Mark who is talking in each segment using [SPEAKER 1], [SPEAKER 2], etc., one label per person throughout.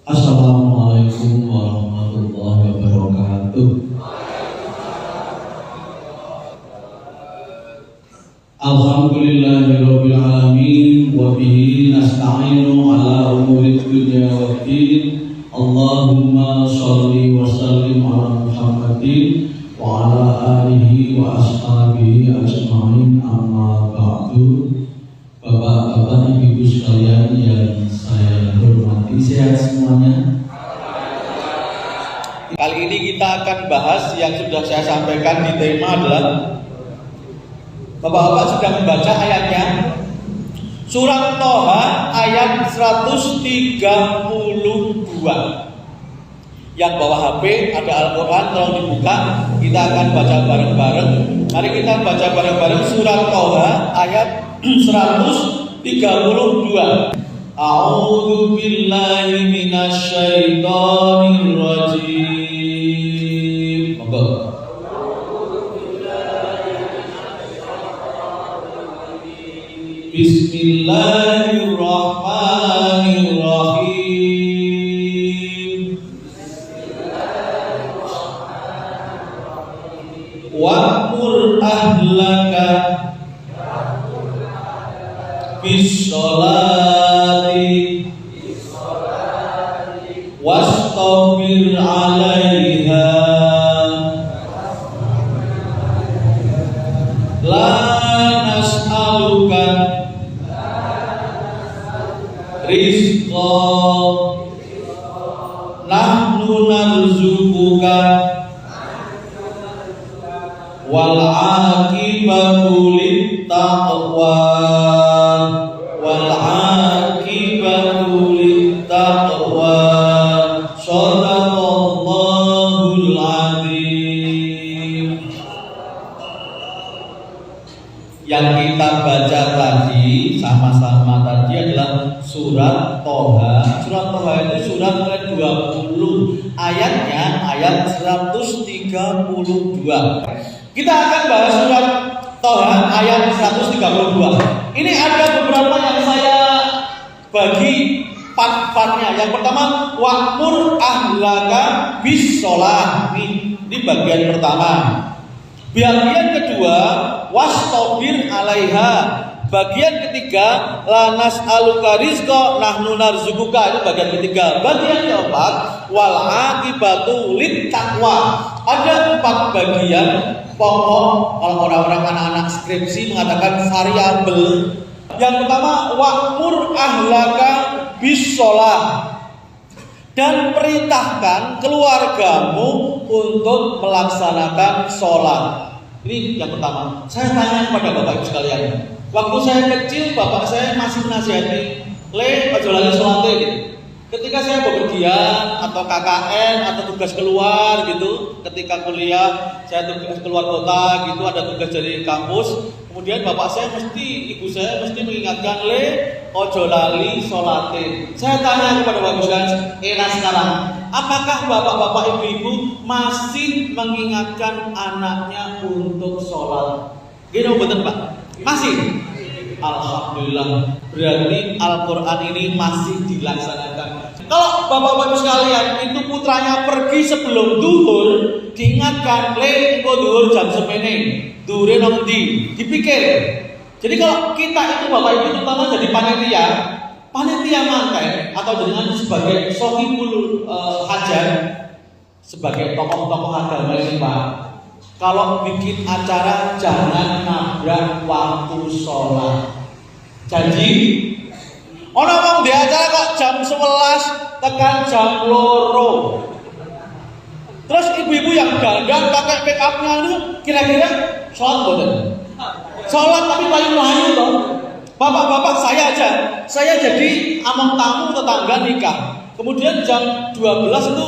[SPEAKER 1] Assalamualaikum warahmatullahi wabarakatuh. Alhamdulillahirabbil alamin wa bihi nasta'inu ala umurid dunya waddin. Allahumma shalli wa sallim ala Muhammadin wa ala alihi wa ashabihi ajma'in, amma ba'du. Bapak-bapak, ibu-ibu sekalian yang saya hormati, sehat semuanya?
[SPEAKER 2] Kali ini kita akan bahas yang sudah saya sampaikan di tema adalah, Bapak-bapak sudah membaca ayatnya, Surat Toha ayat 132. Yang bawa HP ada Al-Quran, tolong dibuka. Kita akan baca bareng-bareng. Mari kita baca bareng-bareng Surat Toha ayat 132. A'udzu billahi minasyaitonir rajim. Monggo. Bismillahirrahmanirrahim. Wa'mur ahlaka bis-sholati wastabir 'alaiha la nas'aluka rizqa nahnu narzuquka wal 'aqibatu lit-taqwa wal 'aqibatu lit-taqwa. Shadaqallahul 'adzim. Yang kita baca tadi sama-sama tadi adalah surat Toha. Surat Toha itu surat ke-20, ayatnya ayat 132. Kita akan bahas surat Toha ayat 132. Ini ada beberapa yang saya bagi part-partnya. Yang pertama, wa'mur ahlaka bis-sholah. Ini bagian pertama. Bagian kedua, wastabir 'alaiha. Bagian ketiga, la nas'aluka rizqa nahnu narzuquka. Itu bagian ketiga. Bagian keempat, wal 'aqibatu lit-taqwa. Ada 4 bagian pokok. Kalau orang-orang anak-anak skripsi mengatakan variabel. Yang pertama, wa'mur ahlaka bis-sholah. Dan perintahkan keluargamu untuk melaksanakan sholat. Ini yang pertama. Saya tanya kepada bapak ibu sekalian. Waktu saya kecil, bapak saya masih menasihati, ojo lali sholat. Ketika saya bepergian atau KKN atau tugas keluar gitu, ketika kuliah saya tugas keluar kota gitu, ada tugas dari kampus, kemudian bapak saya ibu saya mesti mengingatkan, ojo lali sholat. Saya tanya kepada bapak sekalian, era sekarang, apakah bapak-bapak ibu-ibu masih mengingatkan anaknya untuk sholat? Gini betul Pak? Masih? Alhamdulillah. Berarti Al-Quran ini masih dilaksanakan. Kalau bapak-bapak sekalian itu putranya pergi sebelum duhur, diingatkan, engko duhur jam semene, duhure nang ndi, dipikir. Jadi kalau kita itu bapak ibu terutama jadi panitia manten atau dengan sebagai sohibul hajar, sebagai tokoh-tokoh agama ini Pak. Kalau bikin acara jangan nabrak waktu sholat. Janji. Orang mau di acara kok jam 11 tekan jam 2. Terus ibu-ibu yang dandan pakai make up-nya itu kira-kira sholat boten? Sholat tapi layu-layu toh. Bapak-bapak saya jadi among tamu tetangga nikah. Kemudian jam 12 itu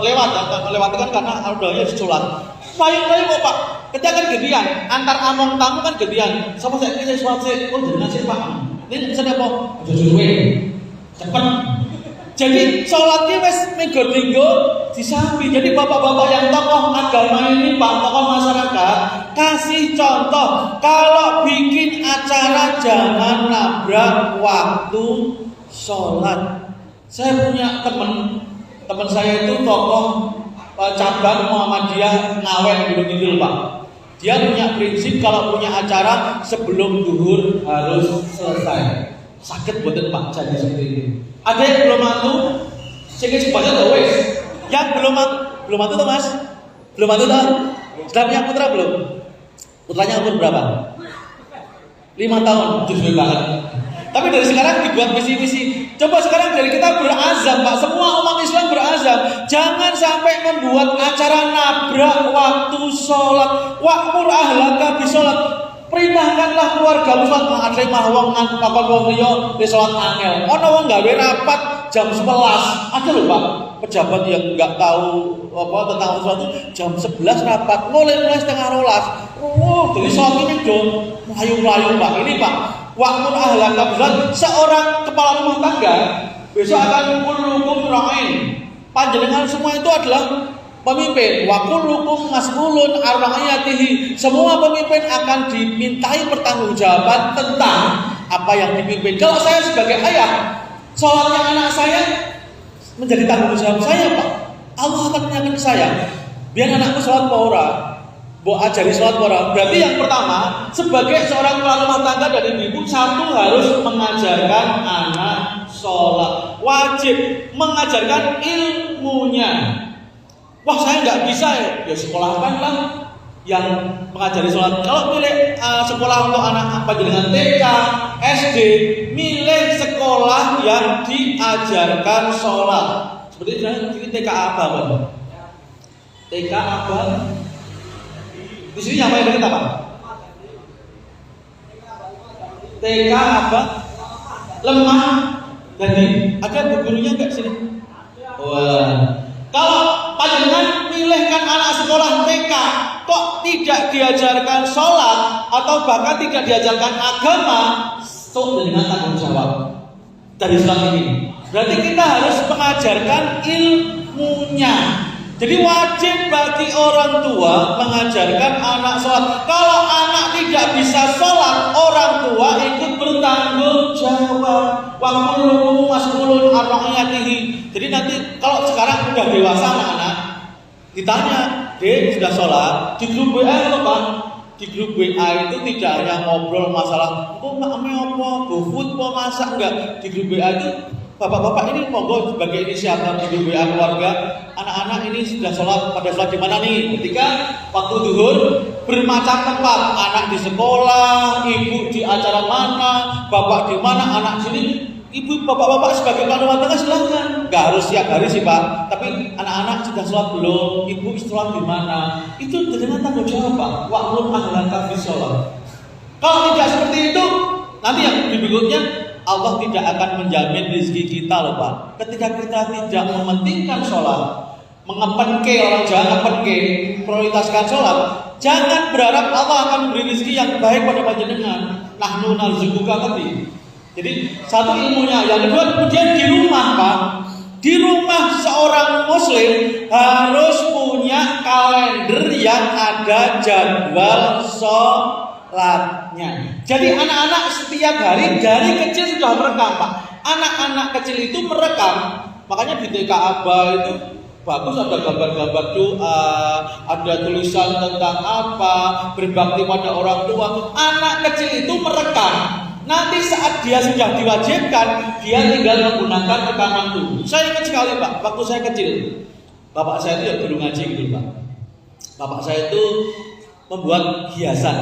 [SPEAKER 2] lewatkan karena ordalnya sholat. Paling kok Pak, kita kan gedean, antar among tamu kan gedean. Sama saya sholat sih, jenengan sih Pak. Ini pesan apa? Jodoh cepet. Jadi sholatnya wes minggu disambi. Jadi bapak-bapak yang tokoh agama ini, Pak, tokoh masyarakat, kasih contoh. Kalau bikin acara jangan nabrak waktu sholat. Saya punya teman saya itu tokoh cabang Muhammadiyah Ngawen Gunung Kidul, Pak. Dia punya prinsip kalau punya acara sebelum zuhur harus selesai. Sakit boten Pak jadi seperti ini. Ada yang belum mantu, sing sebanya tuh wes. Yang belum mantu tuh Mas? Belum mantu tuh? Sudah punya putra belum? Putranya umur berapa? 5 tahun, jujur banget. Tapi dari sekarang dibuat misi-misi. Coba sekarang dari kita berazam, Pak. Semua umat Islam berazam. Jangan sampai membuat acara nabrak waktu sholat. Wa'mur ahlaka bisolat. Perintahkanlah keluarga sholat. Ada mahwong ngakon wong liya di sholat angel. Ono wong gawe rapat jam 11. Ada loh Pak, pejabat yang nggak tahu apa tentang sesuatu jam 11 rapat. Mulai setengah 12. Oh, jadi sholat ini dong. Melayu-melayu Pak. Ini Pak. Wa'mur ahlaka bisolat. Seorang kepala rumah tangga besok akan kullukum ra'in. Panjenengan semua itu adalah pemimpin. Wa kullukum mas'ulun an ra'iyatihi. Semua pemimpin akan dimintai pertanggungjawaban tentang apa yang dipimpin. Kalau saya sebagai ayah, sholatnya anak saya menjadi tanggung jawab saya, Pak. Allah akan menyayangi saya. Biar anakku sholat ora, mbok ajari sholat ora. Berarti yang pertama, sebagai seorang kepala rumah tangga dan ibu, satu harus mengajarkan anak sholat. Wajib mengajarkan ilmunya. Wah saya nggak bisa ya sekolahkanlah yang mengajari sholat. Kalau milih sekolah untuk anak panjenengan TK, SD, milih sekolah yang diajarkan sholat. Seperti ini TK apa, Bang? TK apa? Di sini apa yang kita Pak? TK apa? Lemah. Jadi ada gurunya nggak sini? Wah. Kalau panjenengan milihkan anak sekolah TK kok tidak diajarkan sholat atau bahkan tidak diajarkan agama, so dengan tanggung jawab dari Islam ini. Berarti kita harus mengajarkan ilmunya. Jadi wajib bagi orang tua mengajarkan anak sholat. Kalau anak tidak bisa sholat, orang tua ikut bertanggung jawab. Wa kullukum mas'ulun an ra'iyatihi. Jadi nanti kalau sekarang sudah dewasa anak-anak, ditanya, "Dek, sudah sholat?" Di grup WA loh Pak. Di grup WA itu tidak hanya ngobrol masalah, "Oh, makame apa? GoFood apa masak?" Enggak. Di grup WA itu bapak-bapak ini monggo sebagai inisiator di grup WA keluarga, anak-anak ini sudah pada sholat di mana nih? Ketika waktu zuhur bermacam tempat, anak di sekolah, ibu di acara mana, bapak di mana, anak sini. Ibu, bapak-bapak sebagai kepala rumah tangga silahkan. Nggak harus setiap hari sih Pak. Tapi anak-anak sudah sholat belum? Ibu sholat di mana? Itu dengan tanggung jawab Pak. Wa'mur ahlaka bisolat. Kalau tidak seperti itu, nanti yang berikutnya Allah tidak akan menjamin rezeki kita loh Pak. Ketika kita tidak mementingkan sholat, mengepenke, orang Jawa ngepenke, prioritaskan sholat, jangan berharap Allah akan memberi rezeki yang baik pada panjenengan. Nahnu narzuquka tadi. Jadi satu ilmunya, yang kedua kemudian di rumah Pak. Di rumah seorang muslim harus punya kalender yang ada jadwal sholatnya. Jadi anak-anak setiap hari dari kecil sudah merekam Pak. Anak-anak kecil itu merekam. Makanya di TK Aba itu bagus, ada gambar-gambar doa, ada tulisan tentang apa, berbakti pada orang tua. Anak kecil itu merekam. Nanti saat dia sudah diwajibkan, dia tinggal menggunakan rekaman itu. Saya ingat sekali Pak, waktu saya kecil, bapak saya itu ya guru ngaji gitu Pak. Bapak saya itu membuat hiasan.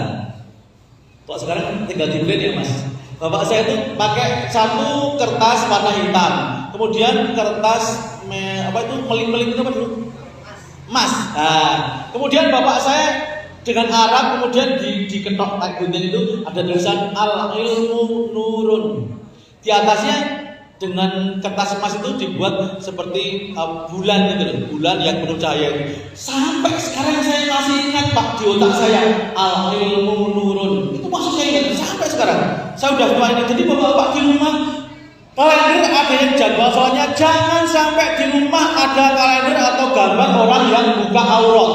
[SPEAKER 2] Kok sekarang tinggal di blend ya Mas. Bapak saya itu pakai satu kertas warna hitam, kemudian kertas meling-meling itu apa dulu? Emas. Nah, kemudian bapak saya dengan Arab kemudian diketok kayak gunting itu ada tulisan al-ilmu nurun. Di atasnya dengan kertas emas itu dibuat seperti bulan gitu loh, bulan yang penuh cahaya. Sampai sekarang saya masih ingat Pak, di otak saya al-ilmu nurun. Itu masih saya ingat sampai sekarang. Saya udah tua ini. Jadi bapak-bapak di rumah kalender ada yang jadwal soalnya, jangan sampai di rumah ada kalender atau gambar orang yang buka aurat.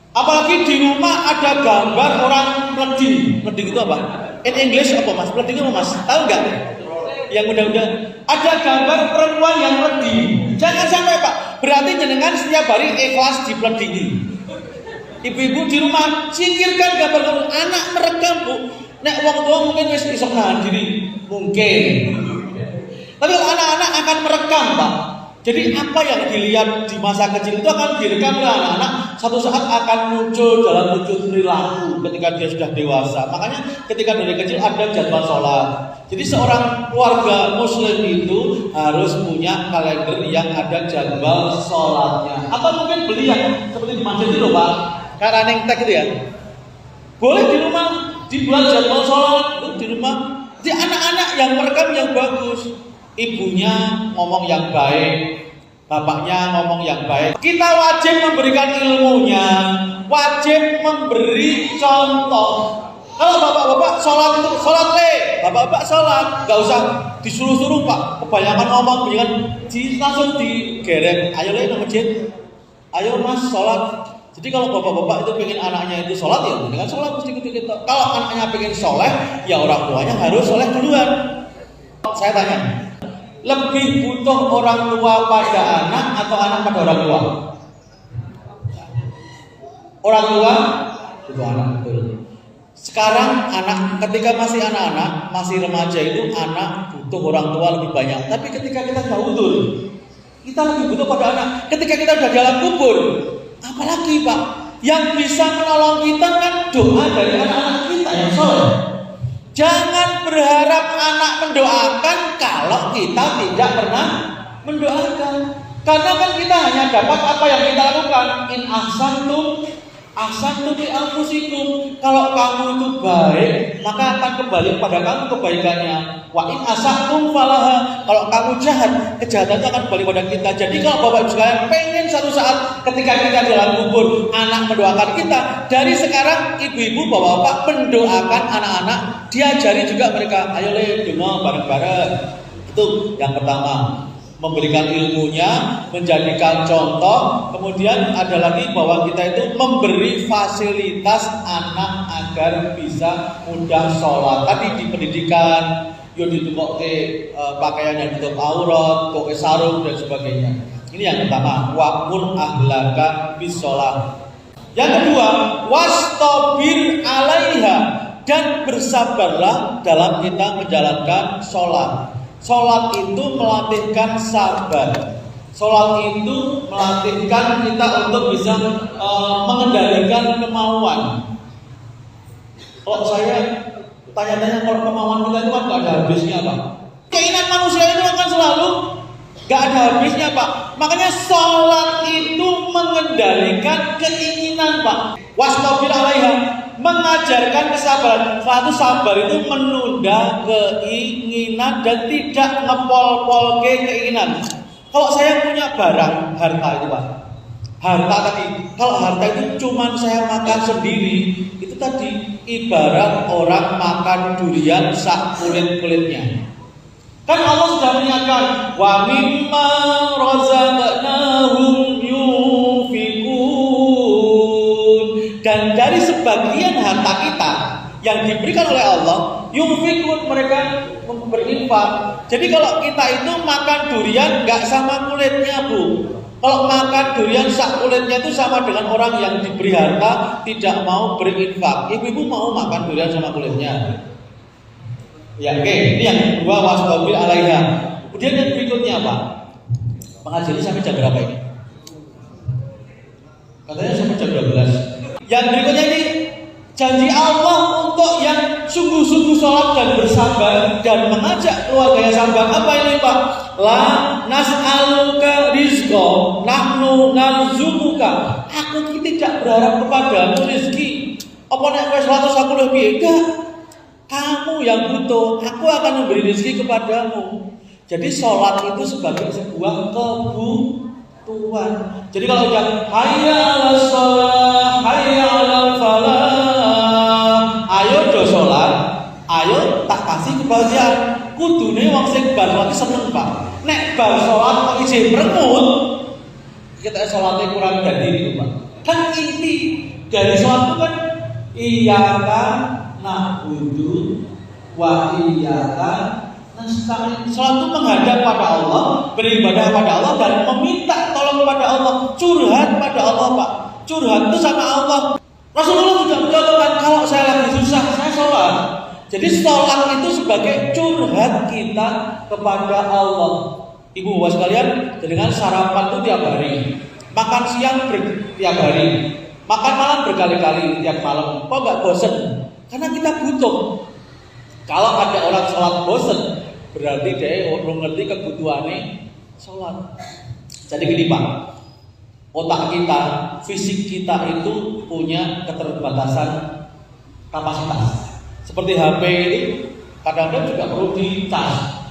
[SPEAKER 2] Apalagi di rumah ada gambar orang pleding. Pleding itu apa? In English apa Mas? Pleding apa Mas? Tahu nggak? yang muda-muda. Ada gambar perempuan yang pleding. Jangan sampai Pak. Berarti jenengan setiap hari ikhlas dipledingi. Ibu-ibu di rumah singkirkan gambar anak merekam Bu. Nek wong tua mungkin wis iso nahan diri, mungkin. Tapi anak-anak akan merekam Pak. Jadi apa yang dilihat di masa kecil itu akan direkam oleh anak-anak. Satu saat akan muncul dalam wujud perilaku ketika dia sudah dewasa. Makanya ketika dari kecil ada jadwal sholat. Jadi seorang keluarga muslim itu harus punya kalender yang ada jadwal sholatnya. Atau mungkin beli yang seperti di masjid itu loh Pak, kayak running tag itu ya. Boleh di rumah dibuat jadwal sholat itu di rumah. Jadi anak-anak yang merekam yang bagus. Ibunya ngomong yang baik, bapaknya ngomong yang baik. Kita wajib memberikan ilmunya, wajib memberi contoh. Kalau bapak-bapak sholat itu sholat bapak-bapak sholat, nggak usah disuruh-suruh Pak. Kebanyakan ngomong, langsung digerek. Ayo le nang masjid, ayo Mas sholat. Jadi kalau bapak-bapak itu pengen anaknya itu sholat ya, dengan sholat mesti ikut kita. Kalau anaknya pengen soleh, ya orang tuanya harus soleh duluan. Saya tanya, lebih butuh orang tua pada anak atau anak pada orang tua? Orang tua butuh anak, betul. Sekarang anak ketika masih anak-anak, masih remaja itu anak butuh orang tua lebih banyak. Tapi ketika kita sudah utur, kita lebih butuh pada anak. Ketika kita sudah dalam kubur, apalagi Pak, yang bisa menolong kita kan doa dari anak-anak kita yang soleh. Jangan berharap anak mendoakan kalau kita tidak pernah mendoakan. Karena kan kita hanya dapat apa yang kita lakukan. In ahsantum li anfusikum. Kalau kamu itu baik, maka akan kembali kepada kamu kebaikannya. Wa in asatum falaha. Kalau kamu jahat, kejahatannya akan kembali pada kita. Jadi kalau Bapak Ibu sekalian pengen satu saat ketika kita dalam kubur anak mendoakan kita, dari sekarang ibu-ibu bapak-bapak mendoakan anak-anak, diajari juga mereka. Ayo le donga bareng-bareng. Itu yang pertama. Memberikan ilmunya, menjadikan contoh. Kemudian ada lagi bahwa kita itu memberi fasilitas anak agar bisa mudah sholat. Tadi di pendidikan, yo ditutup pakaian yang tutup aurat, pakai sarung dan sebagainya. Ini yang pertama, wa'mur ahlaka bisolah. Yang kedua, wastabir alaiha, dan bersabarlah dalam kita menjalankan sholat. Sholat itu melatihkan sabar. Sholat itu melatihkan kita untuk bisa mengendalikan kemauan. Kalau saya tanya-tanya, kalau kemauan kita itu kan gak ada habisnya Pak. Keinginan manusia itu akan selalu gak ada habisnya Pak. Makanya sholat itu mengendalikan keinginan Pak. Wastabir alaiha, mengajarkan kesabaran. Satu sabar itu menunda keinginan dan tidak ngepol-pol ke keinginan. Kalau saya punya barang, harta itu Pak, harta tadi, kalau harta itu cuma saya makan sendiri, itu tadi ibarat orang makan durian sak kulit-kulitnya. Kan Allah sudah mengingatkan, wa mimma razaqnahum yunfiqun. Dan dari sebagian harta kita yang diberikan oleh Allah, yunfiqun, mereka berinfak. Jadi kalau kita itu makan durian nggak sama kulitnya Bu. Kalau makan durian sak kulitnya itu sama dengan orang yang diberi harta tidak mau berinfak. Ibu-ibu mau makan durian sama kulitnya? Ya oke, ini yang kedua, wastabir alaiha. Kemudian yang berikutnya apa? Pengajian sampai jam berapa ini? Katanya sampai jam 12. Yang berikutnya ini janji Allah untuk yang sungguh-sungguh sholat dan bersabar dan mengajak keluarganya sabar. Apa ini Pak? La nas'aluka rizqa, nahnu narzuquka. Aku tidak berharap kepadamu rezeki. Apa nek wis 110 piye? Enggak. Kamu yang butuh, aku akan memberi rezeki kepadamu. Jadi sholat itu sebagai sebuah kebutuhan. Jadi kalau udah hayya 'alas shalah, hayya 'alal falah, ayo do sholat, ayo tak kasih kebahagiaan. Kudune wong sing bar sholat seneng Pak. Nek bar sholat kok isih merengut, kita sholatnya kurang jadi itu Pak. Kan inti dari sholat itu kan iyyaka na'budu wa iyyaka Sholat itu menghadap pada Allah, beribadah pada Allah, dan meminta tolong pada Allah, curhat pada Allah, Pak. Curhat itu sama Allah. Rasulullah juga mencontohkan, kalau saya lagi susah, saya sholat. Jadi sholat itu sebagai curhat kita kepada Allah. Ibu bapak sekalian, dengan sarapan itu tiap hari, makan siang tiap hari, makan malam berkali-kali tiap malam. Kok nggak bosen? Karena kita butuh. Kalau ada orang sholat bosen, berarti dia belum ngerti kebutuhannya sholat. Jadi gini Pak, otak kita, fisik kita itu punya keterbatasan kapasitas. Seperti HP itu kadang-kadang juga perlu dicas.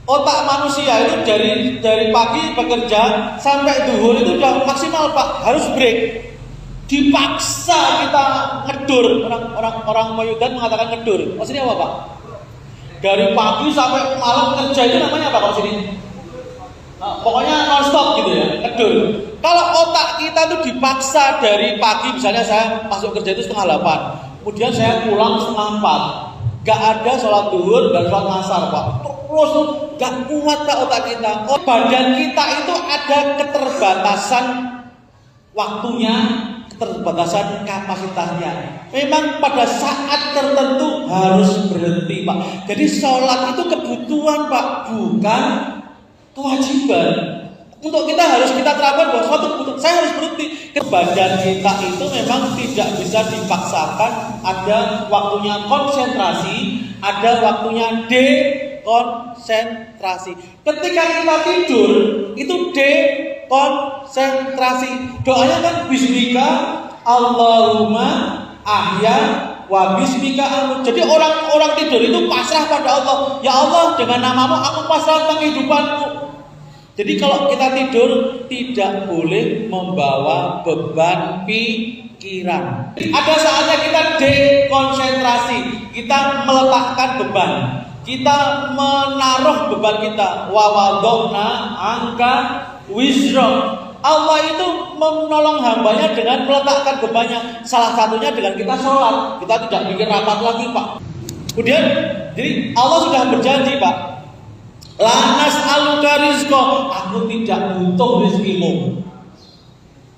[SPEAKER 2] Otak manusia itu dari pagi bekerja sampai duhur itu udah maksimal Pak, harus break. Dipaksa kita ngedur. Orang Mayudan mengatakan ngedur. Maksudnya apa Pak? Dari pagi sampai malam kerja itu namanya apa kalau sini? Nah, pokoknya non-stop gitu ya, ngedur. Kalau otak kita tuh dipaksa dari pagi, misalnya saya masuk kerja itu 7:30, kemudian saya pulang 3:30, gak ada sholat duhur dan sholat asar Pak. Terus gak kuat Pak otak kita. Badan kita itu ada keterbatasan waktunya, keterbatasan kapasitasnya. Memang pada saat tertentu harus berhenti Pak. Jadi sholat itu kebutuhan Pak, bukan kewajiban. Untuk kita harus kita terapkan bahwa suatu kebutuhan, saya harus berhenti. Badan kita itu memang tidak bisa dipaksakan. Ada waktunya konsentrasi, ada waktunya dekonsentrasi. Ketika kita tidur itu konsentrasi. Doanya kan bismika Allahumma ahya wa bismika amut. Jadi orang tidur itu pasrah pada Allah. Ya Allah, dengan namamu aku pasrahkan kehidupanku. Jadi kalau kita tidur tidak boleh membawa beban pikiran. Ada saatnya kita dekonsentrasi, kita meletakkan beban. Kita menaruh beban kita. Wa wadonna angka wizra. Allah itu menolong hambanya dengan meletakkan bebannya. Salah satunya dengan kita sholat. Kita tidak mikir rapat lagi Pak. Kemudian, jadi Allah sudah berjanji Pak, la nas'aluka rizqa, aku tidak butuh rezekimu.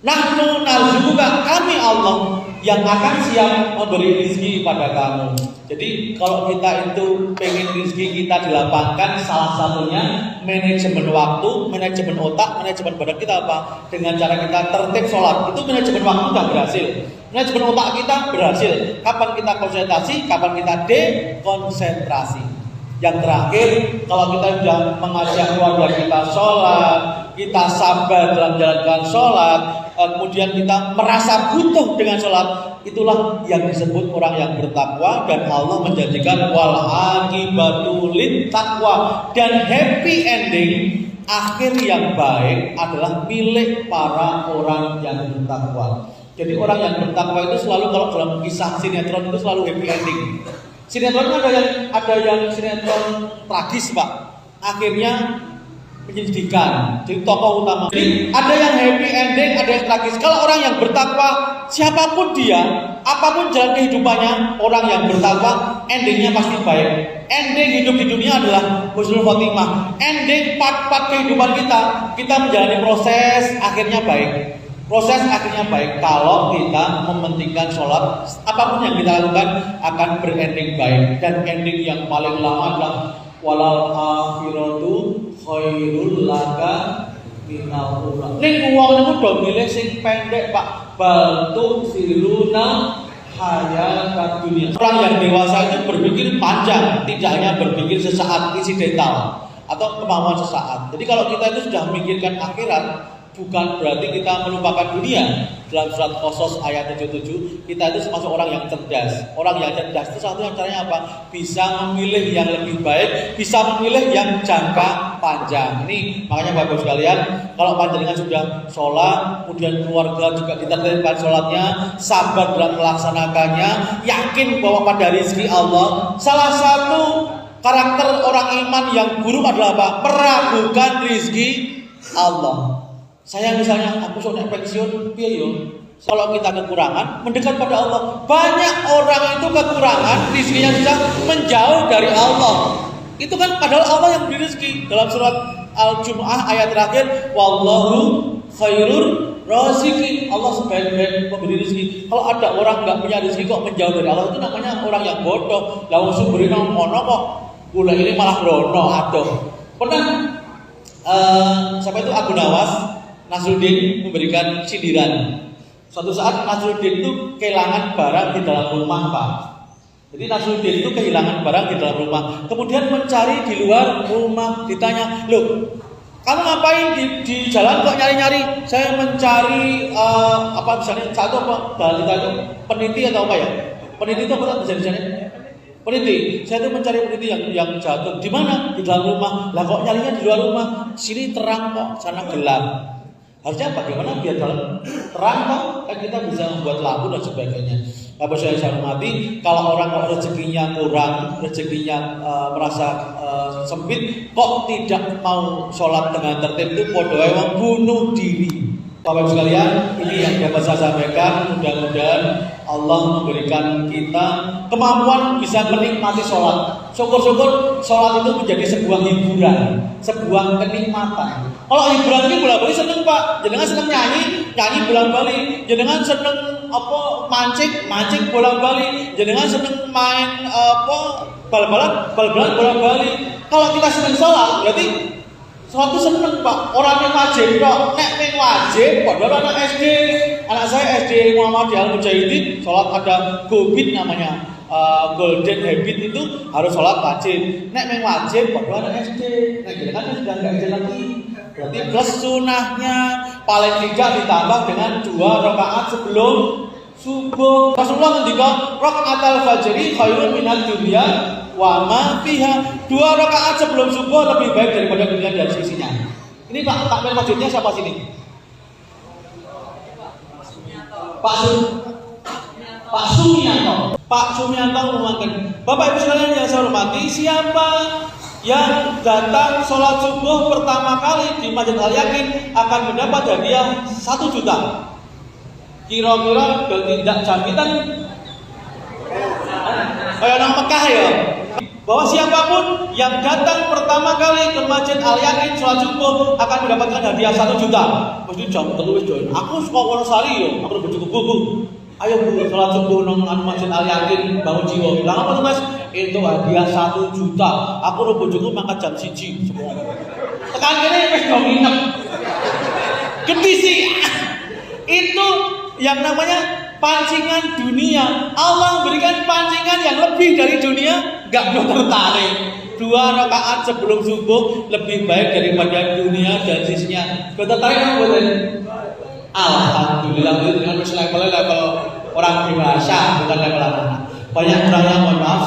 [SPEAKER 2] Nahnu narzuquka, kami Allah yang akan siap memberi rezeki pada kamu. Jadi kalau kita itu pengen rezeki kita dilapangkan, salah satunya manajemen waktu, manajemen otak, manajemen badan kita apa? Dengan cara kita tertib sholat, itu manajemen waktu sudah berhasil. Manajemen otak kita berhasil. Kapan kita konsentrasi, kapan kita dekonsentrasi. Yang terakhir, kalau kita sudah mengajak keluarga kita sholat, kita sabar dalam menjalankan sholat, kemudian kita merasa butuh dengan sholat, itulah yang disebut orang yang bertakwa. Dan Allah menjanjikan wal aqibatu lit taqwa, dan happy ending, akhir yang baik adalah milik para orang yang bertakwa. Jadi orang yang bertakwa itu selalu, kalau dalam kisah sinetron itu selalu happy ending. Sinetron ada yang sinetron tragis Pak, akhirnya menyedihkan, jadi tokoh utama. Jadi ada yang happy ending, ada yang tragis. Kalau orang yang bertakwa, siapapun dia, apapun jalan kehidupannya, orang yang bertakwa endingnya pasti baik. Ending hidup di dunia adalah husnul khotimah. Ending part-part kehidupan kita menjalani proses, akhirnya baik. Proses akhirnya baik kalau kita mementingkan sholat. Apapun yang kita lakukan akan berending baik. Dan ending yang paling lama adalah walal akhiratu khairul laka minal ula. Ning wong niku do milih sing pendek Pak. Baltu siruna hayat dunia. Orang yang dewasa itu berpikir panjang, tidak hanya berpikir sesaat insidental atau kemauan sesaat. Jadi kalau kita itu sudah memikirkan akhirat, bukan berarti kita melupakan dunia. Dalam surat Qasas ayat 77, kita itu termasuk orang yang cerdas. Orang yang cerdas itu satu caranya apa? Bisa memilih yang lebih baik, bisa memilih yang jangka panjang. Ini makanya Bapak sekalian, kalau panjenengan sudah sholat, kemudian keluarga juga ditertibkan sholatnya, sabar dalam melaksanakannya, yakin bahwa pada rezeki Allah. Salah satu karakter orang iman yang buruk adalah apa? Meragukan rezeki Allah. Saya misalnya, aku sudah pensiun, piye yo? Kalau kita kekurangan, mendekat pada Allah. Banyak orang itu kekurangan, rezekinya sudah menjauh dari Allah. Itu kan padahal Allah yang beri rezeki. Dalam surat Al-Jumu'ah ayat terakhir, wallahu khairur raziqin. Allah sebaik-baik pemberi rezeki. Kalau ada orang nggak punya rezeki kok menjauh dari Allah, itu namanya orang yang bodoh. Lah wong sumber nang mono kok kula ini malah rono adoh. Pernah siapa itu Abu Nawas Nasruddin memberikan sindiran. Suatu saat Nasruddin itu kehilangan barang di dalam rumah, Pak. Jadi Nasruddin itu kehilangan barang di dalam rumah. Kemudian mencari di luar rumah, ditanya, "Loh, kamu ngapain di jalan kok nyari-nyari?" "Saya mencari misalnya satu dalam kita itu peniti atau apa ya? Peniti itu apa bisa disana? Peniti. Saya itu mencari peniti yang jatuh. Di mana? Di dalam rumah. Lah kok nyarinya di luar rumah? Sini terang kok, sana gelap." Harusnya bagaimana biar dalam terang kan kita bisa membuat lampu dan sebagainya. Bapak saya hormati, kalau orang kok rezekinya kurang, rezekinya merasa sempit, kok tidak mau sholat dengan tertib, itu podoai wong bunuh diri. Bapak Ibu sekalian, ini yang dapat saya sampaikan. Mudah-mudahan Allah memberikan kita kemampuan bisa menikmati sholat. Syukur-syukur sholat itu menjadi sebuah hiburan, sebuah kenikmatan. Kalau hiburan ini bola-bali seneng Pak, jenengan seneng nyanyi bola-bali, jenengan seneng mancing bola-bali, jenengan seneng main bal-balan bola-bali. Kalau kita seneng sholat, berarti sholat itu seneng Pak. Orang yang wajib kok, nek yang wajib, padahal anak saya SD Muhammadiyah Al-Mujahidin, sholat ada gobit namanya. Golden habit itu harus sholat wajib. Nek yang wajib, padahal anak SD. Nah, jadi kan sudah nggak SD lagi. Berarti plus sunahnya paling tidak ditambah dengan 2 rakaat sebelum subuh. Rasulullah ngendika, rakaatul fajri khairun minad dunya wa ma fiha. 2 rakaat sebelum subuh lebih baik daripada dunia dan sisinya. Ini Pak takmir masjidnya siapa sini? Pak Sumianto mengatakan, Bapak Ibu sekalian yang saya hormati, siapa yang datang sholat subuh pertama kali di Masjid Al-Yakin akan mendapat hadiah 1 juta. Kira-kira tidak jaminan kayak orang Mekah ya, bahwa siapapun yang datang pertama kali ke Masjid Al-Yakin sholat subuh akan mendapatkan hadiah 1 juta. Mesti jam 3 join. Aku suka Wonosari ya, aku udah cukup buku. Ayo Bu, sholat subuh nang Masjid Al-Yakin bangun jiwa. Bilang apa tuh Mas? Itu hadiah 1 juta. Aku udah bojoku mangkat jam 1 semua. Tekan kene wis do nginep. Gede sih. Itu yang namanya pancingan dunia. Allah berikan pancingan yang lebih dari dunia, enggak tertarik. 2 rakaat sebelum subuh lebih baik daripada dunia dan sisinya. Tertarik apa boleh? Alhamdulillah, itu dengan level orang dewasa, bukan level anak. Banyak orangnya mohon maaf